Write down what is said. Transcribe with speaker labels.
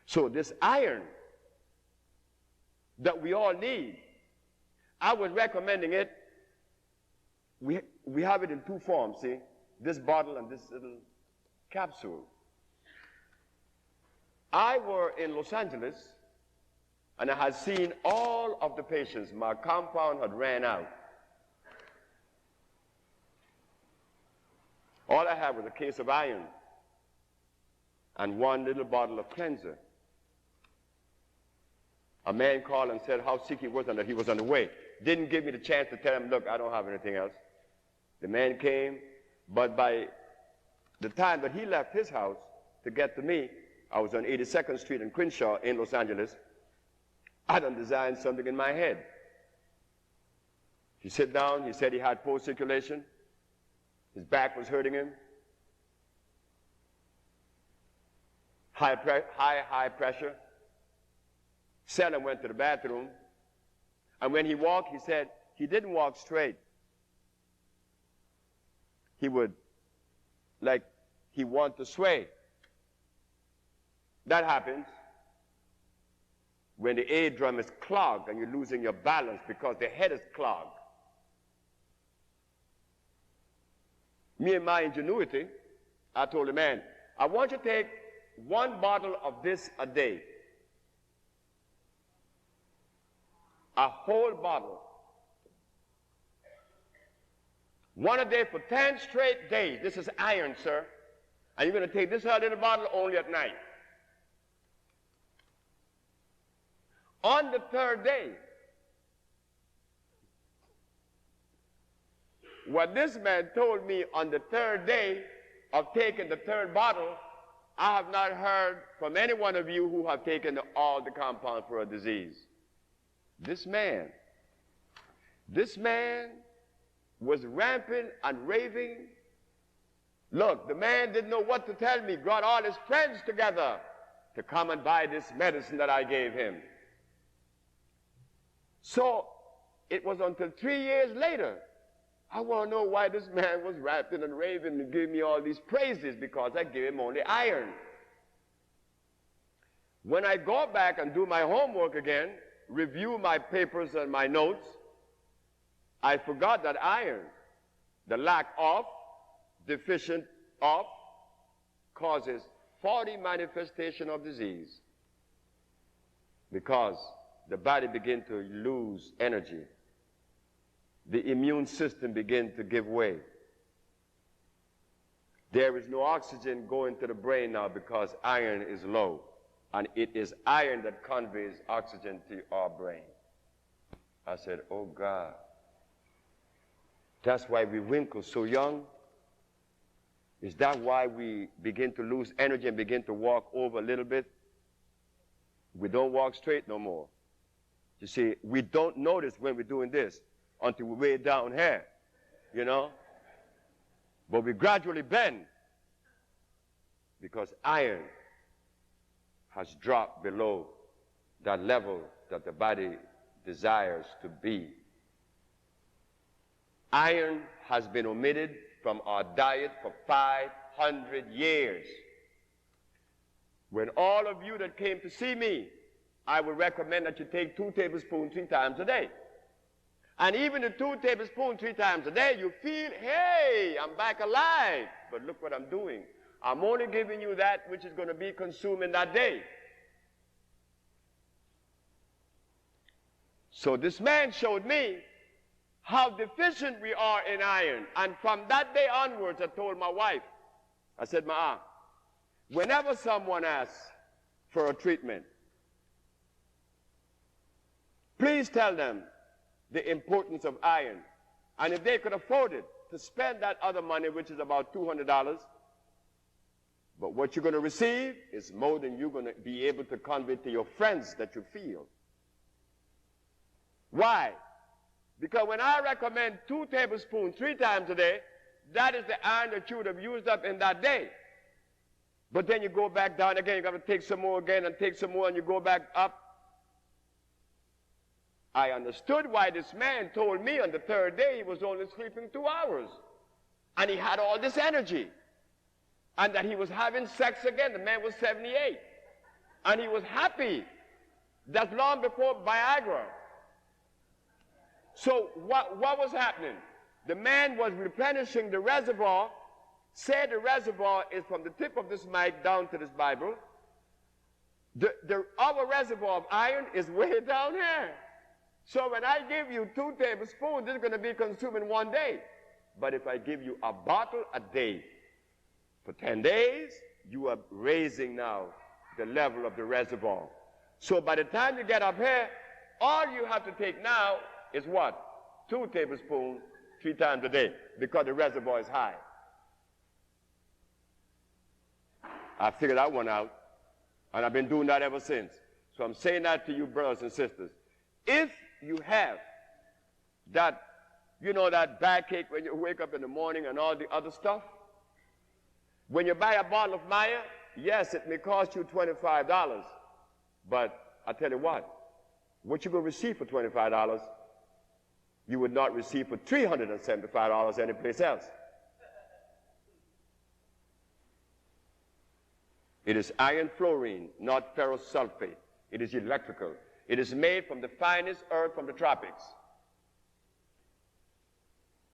Speaker 1: So this iron that we all need, I was recommending it. We have it in two forms, see? This bottle and this little capsule. I were in Los Angeles, and I had seen all of the patients. My compound had ran out. All I had was a case of iron and one little bottle of cleanser. A man called and said how sick he was and that he was on the way. Didn't give me the chance to tell him, look, I don't have anything else. The man came, but by the time that he left his house to get to me, I was on 82nd Street in Crenshaw in Los Angeles. I done designed something in my head. He sat down, he said he had poor circulation. His back was hurting him. High pressure. Seldom went to the bathroom. And when he walked, he said he didn't walk straight. He would, like, he wanted to sway. That happens when the eardrum is clogged and you're losing your balance because the head is clogged. Me and my ingenuity, I told the man, I want you to take one bottle of this a day. A whole bottle. One a day for 10 straight days. This is iron, sir. And you're going to take this little bottle only at night. On the third day, what this man told me on the third day of taking the third bottle, I have not heard from any one of you who have taken all the compound for a disease. This man was rampant and raving. Look, the man didn't know what to tell me, brought all his friends together to come and buy this medicine that I gave him. So it was until 3 years later, I want to know why this man was ranting and raving and giving me all these praises, because I gave him only iron. When I go back and do my homework again, review my papers and my notes, I forgot that iron, the lack of, deficient of, causes 40 manifestation of disease, because the body begins to lose energy. The immune system begins to give way. There is no oxygen going to the brain now because iron is low. And it is iron that conveys oxygen to our brain. I said, oh God. That's why we wrinkle so young? Is that why we begin to lose energy and begin to walk over a little bit? We don't walk straight no more. You see, we don't notice when we're doing this until we're way down here, you know? But we gradually bend because iron has dropped below that level that the body desires to be. Iron has been omitted from our diet for 500 years. When all of you that came to see me, I would recommend that you take 2 tablespoons 3 times a day. And even the 2 tablespoons 3 times a day, you feel, hey, I'm back alive. But look what I'm doing. I'm only giving you that which is going to be consumed in that day. So this man showed me how deficient we are in iron. And from that day onwards, I told my wife, I said, Ma, whenever someone asks for a treatment, please tell them the importance of iron. And if they could afford it, to spend that other money, which is about $200, but what you're going to receive is more than you're going to be able to convey to your friends that you feel. Why? Because when I recommend 2 tablespoons 3 times a day, that is the iron that you would have used up in that day. But then you go back down again, you got to take some more again and take some more, and you go back up. I understood why this man told me on the third day he was only sleeping 2 hours. And he had all this energy. And that he was having sex again. The man was 78. And he was happy. That's long before Viagra. So what was happening? The man was replenishing the reservoir. Say the reservoir is from the tip of this mic down to this Bible. Our reservoir of iron is way down here. So when I give you 2 tablespoons, it's going to be consumed in 1 day. But if I give you a bottle a day for 10 days, you are raising now the level of the reservoir. So by the time you get up here, all you have to take now is what? 2 tablespoons 3 times a day, because the reservoir is high. I figured that one out, and I've been doing that ever since. So I'm saying that to you, brothers and sisters. If you have that, you know, that backache when you wake up in the morning and all the other stuff, when you buy a bottle of Maya, yes, it may cost you $25, but I tell you what you're going to receive for $25, you would not receive for $375 anyplace else. It is iron fluorine, not ferrous sulfate. It is electrical. It is made from the finest earth from the tropics.